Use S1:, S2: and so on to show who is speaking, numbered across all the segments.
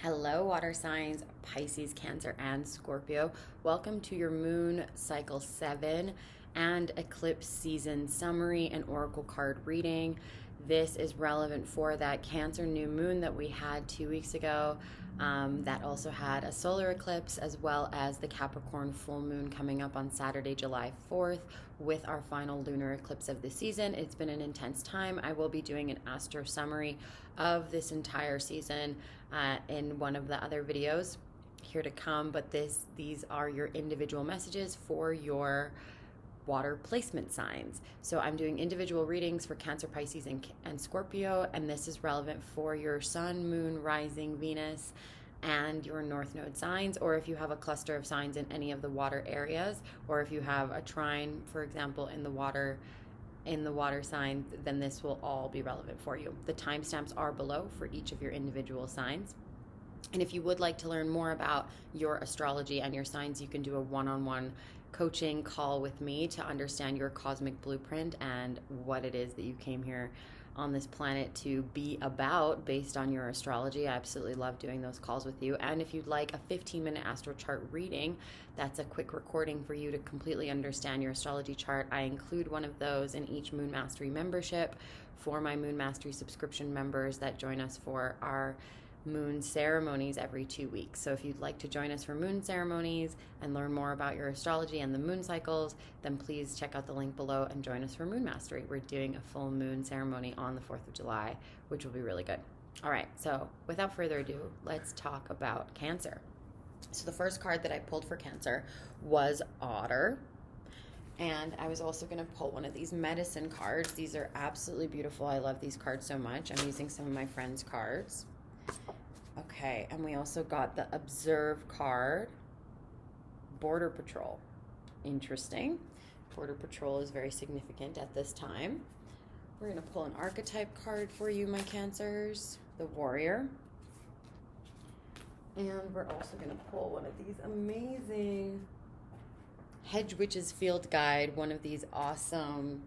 S1: Hello, water signs, Pisces, Cancer, and Scorpio. Welcome to your moon cycle 7 and eclipse season summary and oracle card reading. This is relevant for that Cancer new moon that we had 2 weeks ago. That also had a solar eclipse, as well as the Capricorn full moon coming up on Saturday, July 4th, with our final lunar eclipse of the season. It's been an intense time. I will be doing an Astro summary of this entire season in one of the other videos here to come, but these are your individual messages for your water placement signs. So I'm doing individual readings for Cancer, Pisces, and Scorpio, and this is relevant for your sun, moon, rising, Venus, and your north node signs, or if you have a cluster of signs in any of the water areas, or if you have a trine, for example, in the water sign, then this will all be relevant for you. The timestamps are below for each of your individual signs. And if you would like to learn more about your astrology and your signs, you can do a one-on-one coaching call with me to understand your cosmic blueprint and what it is that you came here on this planet to be about based on your astrology. I absolutely love doing those calls with you. And if you'd like a 15-minute astro chart reading, that's a quick recording for you to completely understand your astrology chart. I include one of those in each Moon Mastery membership for my Moon Mastery subscription members that join us for our moon ceremonies every 2 weeks. So if you'd like to join us for moon ceremonies and learn more about your astrology and the moon cycles, then please check out the link below and join us for Moon Mastery. We're doing a full moon ceremony on the 4th of July, which will be really good. All right, so without further ado, let's talk about Cancer. So the first card that I pulled for Cancer was Otter. And I was also going to pull one of these medicine cards. These are absolutely beautiful. I love these cards so much. I'm using some of my friends' cards. Okay, and we also got the Observe card, Border Patrol. Interesting. Border Patrol is very significant at this time. We're going to pull an archetype card for you, my Cancers, the Warrior. And we're also going to pull one of these amazing Hedge Witch's Field Guide, one of these awesome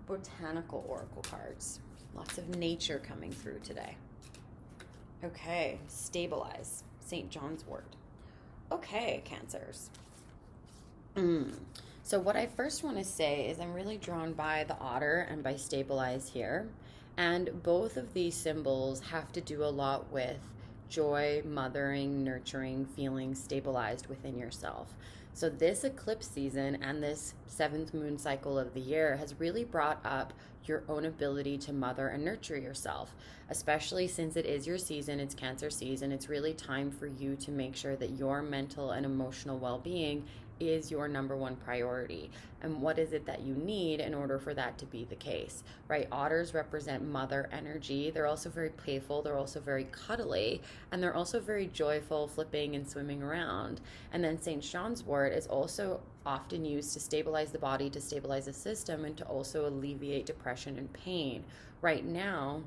S1: botanical oracle cards. Lots of nature coming through today. Okay, Stabilize, St. John's wort. Okay, Cancers. So what I first want to say is I'm really drawn by the otter and by Stabilize here. And both of these symbols have to do a lot with joy, mothering, nurturing, feeling stabilized within yourself. So this eclipse season and this 7th moon cycle of the year has really brought up your own ability to mother and nurture yourself, especially since it is your season, it's Cancer season. It's really time for you to make sure that your mental and emotional well-being is your number one priority. And what is it that you need in order for that to be the case, right? Otters represent mother energy. They're also very playful. They're also very cuddly, and they're also very joyful, flipping and swimming around. And then St. John's wort is also often used to stabilize the body, to stabilize the system, and to also alleviate depression and pain. Right now,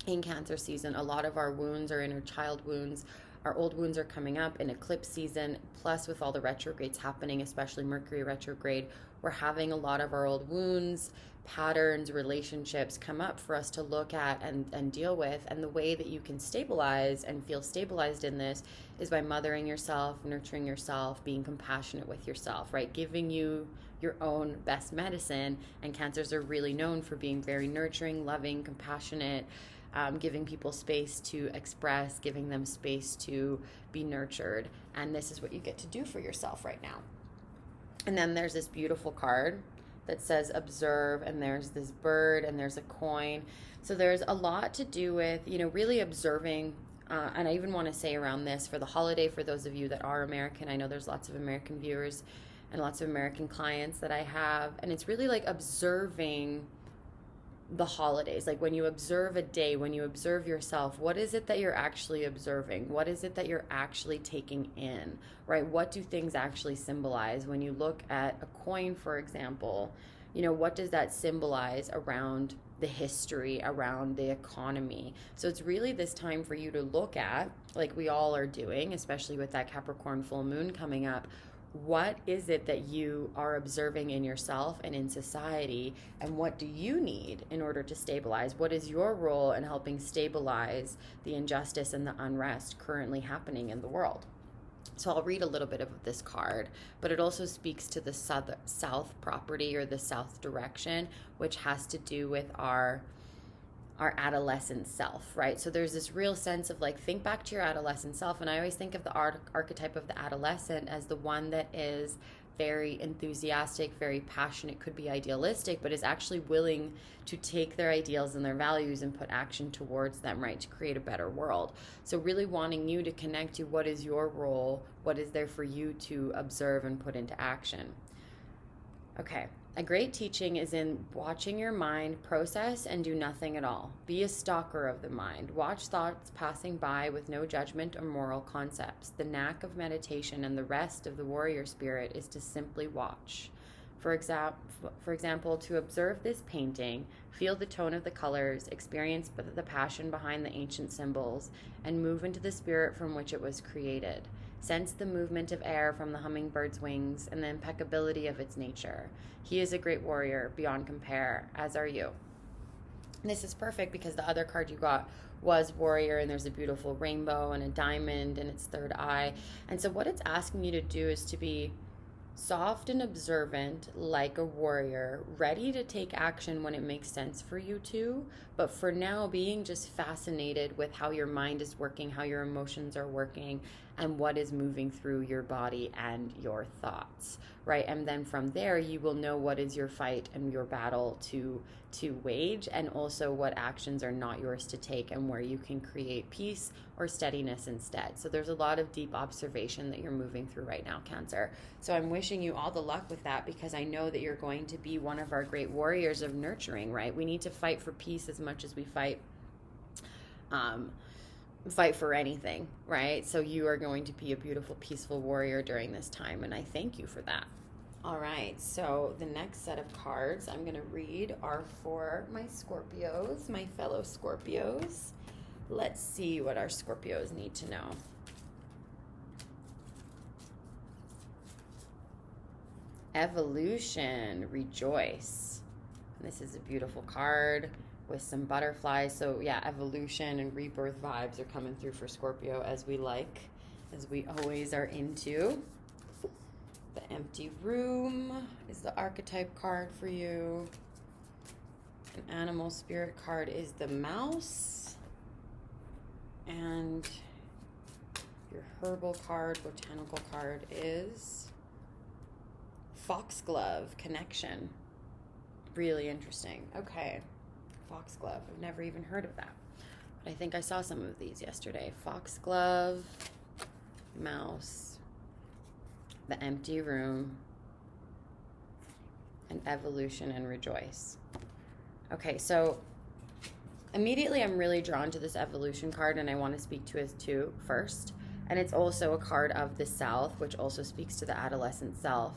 S1: in Cancer season, a lot of our wounds are inner child wounds. Our old wounds are coming up in eclipse season, plus with all the retrogrades happening, especially Mercury retrograde, we're having a lot of our old wounds, patterns, relationships come up for us to look at and deal with. And the way that you can stabilize and feel stabilized in this is by mothering yourself, nurturing yourself, being compassionate with yourself, right? Giving you your own best medicine. And Cancers are really known for being very nurturing, loving, compassionate, giving people space to express, giving them space to be nurtured. And this is what you get to do for yourself right now. And then there's this beautiful card that says Observe, and there's this bird, and there's a coin. So there's a lot to do with, really observing. And I even want to say around this for the holiday, for those of you that are American, I know there's lots of American viewers and lots of American clients that I have. And it's really like observing the holidays. Like when you observe a day, when you observe yourself, what is it that you're actually observing? What is it that you're actually taking in, right? What do things actually symbolize? When you look at a coin, for example, what does that symbolize around the history, around the economy? So it's really this time for you to look at, like we all are doing, especially with that Capricorn full moon coming up, what is it that you are observing in yourself and in society, and what do you need in order to stabilize? What is your role in helping stabilize the injustice and the unrest currently happening in the world? So I'll read a little bit of this card, but it also speaks to the south property, or the south direction, which has to do with our adolescent self, right? So there's this real sense of like, think back to your adolescent self. And I always think of the archetype of the adolescent as the one that is very enthusiastic, very passionate, could be idealistic, but is actually willing to take their ideals and their values and put action towards them, right, to create a better world. So really wanting you to connect to what is your role, what is there for you to observe and put into action. Okay. A great teaching is in watching your mind process and do nothing at all. Be a stalker of the mind. Watch thoughts passing by with no judgment or moral concepts. The knack of meditation and the rest of the warrior spirit is to simply watch. For example, to observe this painting, feel the tone of the colors, experience the passion behind the ancient symbols, and move into the spirit from which it was created. Sense the movement of air from the hummingbird's wings and the impeccability of its nature. He is a great warrior beyond compare, as are you. And this is perfect because the other card you got was warrior, and there's a beautiful rainbow and a diamond and its third eye. And so what it's asking you to do is to be soft and observant like a warrior, ready to take action when it makes sense for you to, but for now being just fascinated with how your mind is working, how your emotions are working, and what is moving through your body and your thoughts, right? And then from there, you will know what is your fight and your battle to wage, and also what actions are not yours to take and where you can create peace or steadiness instead. So there's a lot of deep observation that you're moving through right now, Cancer. So I'm wishing you all the luck with that, because I know that you're going to be one of our great warriors of nurturing, right? We need to fight for peace as much as we fight for anything, right? So you are going to be a beautiful, peaceful warrior during this time, and I thank you for that. All right, so the next set of cards I'm going to read are for my Scorpios, my fellow Scorpios. Let's see what our Scorpios need to know. Evolution, rejoice. And this is a beautiful card with some butterflies. So yeah, evolution and rebirth vibes are coming through for Scorpio, as we always are into. The empty room is the archetype card for you. An animal spirit card is the mouse. And your herbal card, botanical card is foxglove, connection. Really interesting. Okay. Foxglove. I've never even heard of that. But I think I saw some of these yesterday. Foxglove, mouse, the empty room, and evolution and rejoice. Okay, so immediately I'm really drawn to this evolution card, and I want to speak to it too first. And it's also a card of the South, which also speaks to the adolescent self.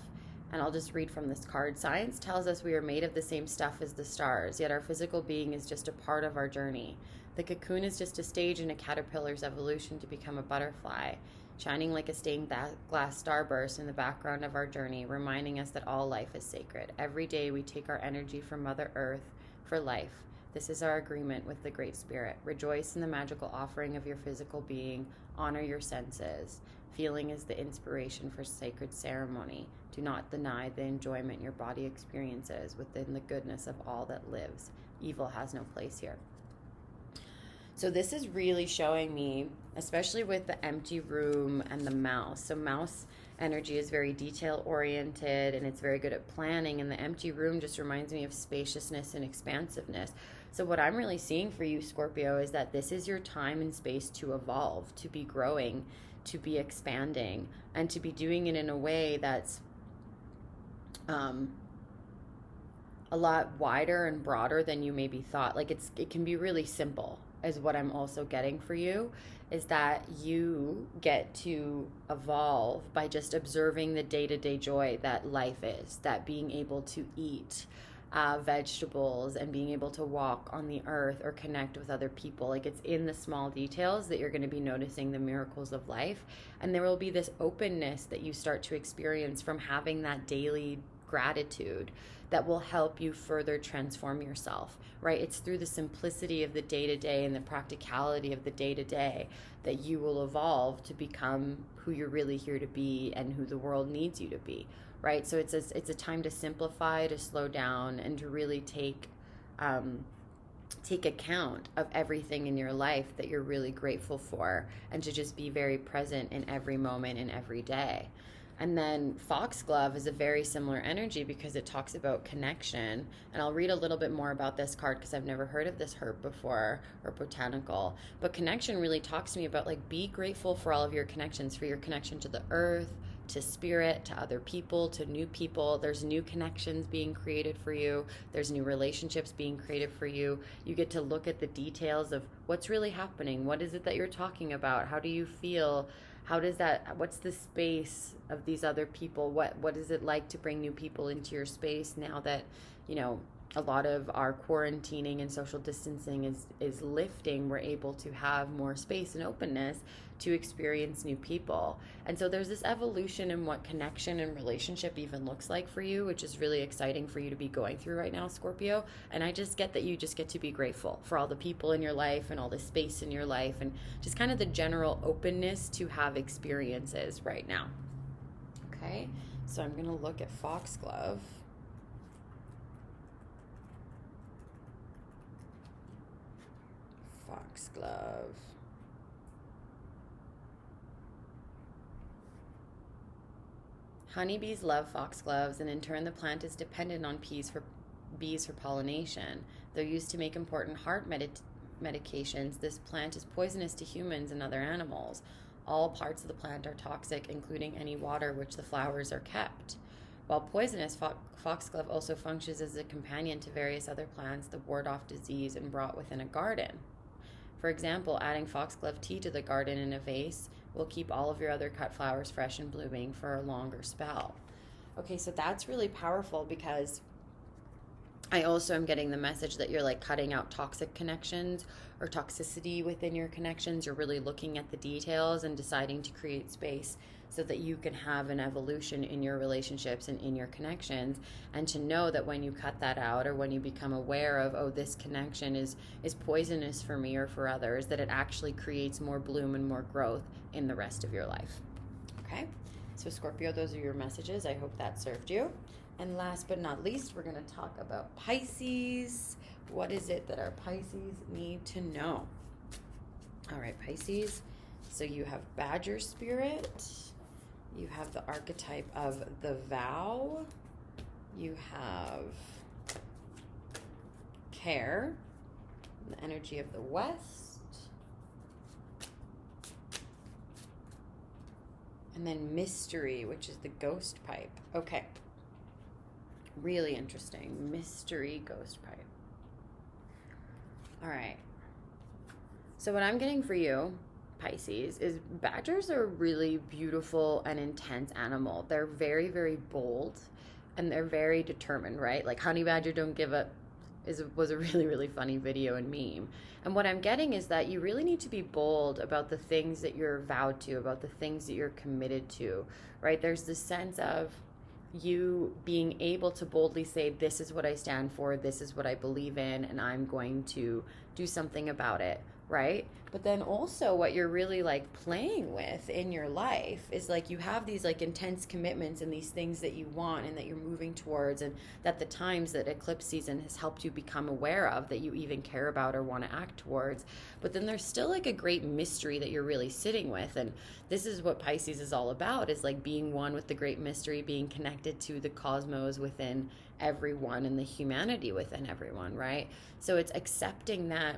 S1: And I'll just read from this card. Science tells us we are made of the same stuff as the stars, yet our physical being is just a part of our journey. The cocoon is just a stage in a caterpillar's evolution to become a butterfly, shining like a stained glass starburst in the background of our journey, reminding us that all life is sacred. Every day we take our energy from Mother Earth for life. This is our agreement with the Great Spirit. Rejoice in the magical offering of your physical being. Honor your senses. Feeling is the inspiration for sacred ceremony. Do not deny the enjoyment your body experiences within the goodness of all that lives. Evil has no place here. So this is really showing me, especially with the empty room and the mouse. So mouse energy is very detail oriented, and it's very good at planning. And the empty room just reminds me of spaciousness and expansiveness. So what I'm really seeing for you, Scorpio, is that this is your time and space to evolve, to be growing, to be expanding, and to be doing it in a way that's a lot wider and broader than you maybe thought. Like it can be really simple, is what I'm also getting for you, is that you get to evolve by just observing the day-to-day joy that life is, that being able to eat vegetables and being able to walk on the earth or connect with other people. Like, it's in the small details that you're going to be noticing the miracles of life. And there will be this openness that you start to experience from having that daily gratitude that will help you further transform yourself, right? It's through the simplicity of the day-to-day and the practicality of the day-to-day that you will evolve to become who you're really here to be and who the world needs you to be, right? So it's a time to simplify, to slow down, and to really take account of everything in your life that you're really grateful for, and to just be very present in every moment and every day. And then Foxglove is a very similar energy because it talks about connection. And I'll read a little bit more about this card because I've never heard of this herb before, or botanical. But connection really talks to me about, like, be grateful for all of your connections, for your connection to the earth, to spirit, to other people, to new people. There's new connections being created for you. There's new relationships being created for you. You get to look at the details of what's really happening. What is it that you're talking about? How do you feel? What's the space of these other people? What is it like to bring new people into your space now that, a lot of our quarantining and social distancing is lifting? We're able to have more space and openness to experience new people. And so there's this evolution in what connection and relationship even looks like for you, which is really exciting for you to be going through right now, Scorpio. And I just get that you just get to be grateful for all the people in your life and all the space in your life and just kind of the general openness to have experiences right now. Okay, so I'm going to look at Foxglove. Foxglove. Honeybees love foxgloves, and in turn the plant is dependent on bees for pollination. They're used to make important heart medications. This plant is poisonous to humans and other animals. All parts of the plant are toxic, including any water which the flowers are kept. While poisonous, foxglove also functions as a companion to various other plants that ward off disease and brought within a garden. For example, adding foxglove tea to the garden in a vase will keep all of your other cut flowers fresh and blooming for a longer spell. Okay, so that's really powerful because I also am getting the message that you're, like, cutting out toxic connections or toxicity within your connections. You're really looking at the details and deciding to create space so that you can have an evolution in your relationships and in your connections, and to know that when you cut that out, or when you become aware of, oh, this connection is poisonous for me or for others, that it actually creates more bloom and more growth in the rest of your life. Okay, so Scorpio, those are your messages. I hope that served you. And last but not least, we're going to talk about Pisces. What is it that our Pisces need to know? All right, Pisces. So you have Badger Spirit. You have the archetype of the Vow. You have Care, the energy of the West. And then Mystery, which is the Ghost Pipe. Okay. Really interesting. Mystery Ghost Pipe. All right. So what I'm getting for you, Pisces, is badgers are a really beautiful and intense animal. They're very, very bold, and they're very determined, right? Like, Honey Badger Don't Give Up was a really, really funny video and meme. And what I'm getting is that you really need to be bold about the things that you're vowed to, about the things that you're committed to, right? There's this sense of you being able to boldly say, this is what I stand for, this is what I believe in, and I'm going to do something about it, right? But then also what you're really, like, playing with in your life is, like, you have these, like, intense commitments and these things that you want and that you're moving towards, and that the times that eclipse season has helped you become aware of that you even care about or want to act towards. But then there's still, like, a great mystery that you're really sitting with, and this is what Pisces is all about, is, like, being one with the great mystery, being connected to the cosmos within everyone and the humanity within everyone, right? So it's accepting that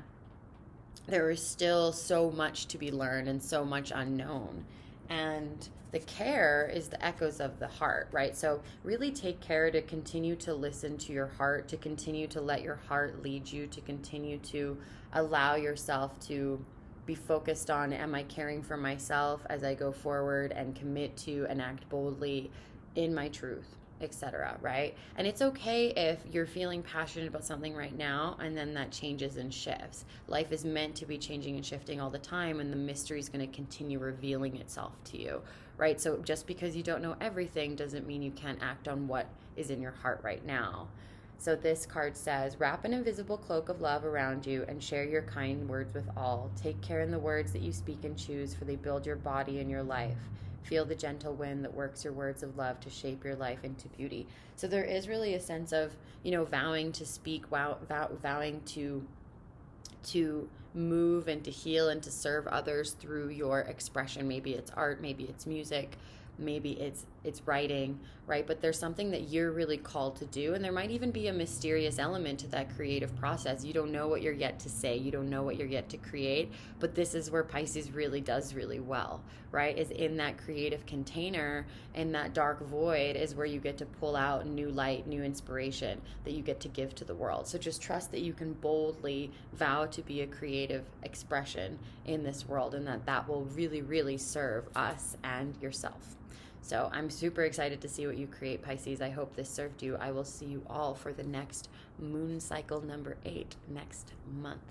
S1: there is still so much to be learned and so much unknown. And the care is the echoes of the heart, right? So really take care to continue to listen to your heart, to continue to let your heart lead you, to continue to allow yourself to be focused on, am I caring for myself as I go forward and commit to and act boldly in my truth, etc., right? And it's okay if you're feeling passionate about something right now and then that changes and shifts. Life is meant to be changing and shifting all the time, and the mystery is going to continue revealing itself to you, right? So just because you don't know everything doesn't mean you can't act on what is in your heart right now. So this card says, wrap an invisible cloak of love around you and share your kind words with all. Take care in the words that you speak and choose, for they build your body and your life. Feel the gentle wind that works your words of love to shape your life into beauty. So there is really a sense of, vowing to speak, vowing to move and to heal and to serve others through your expression. Maybe it's art, maybe it's music, maybe it's writing, right? But there's something that you're really called to do, and there might even be a mysterious element to that creative process. You don't know what you're yet to say, you don't know what you're yet to create, but this is where Pisces really does really well, right? Is in that creative container, in that dark void is where you get to pull out new light, new inspiration that you get to give to the world. So just trust that you can boldly vow to be a creative expression in this world, and that will really, really serve us and yourself. So I'm super excited to see what you create, Pisces. I hope this served you. I will see you all for the next moon cycle number 8 next month.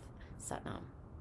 S1: Satnam.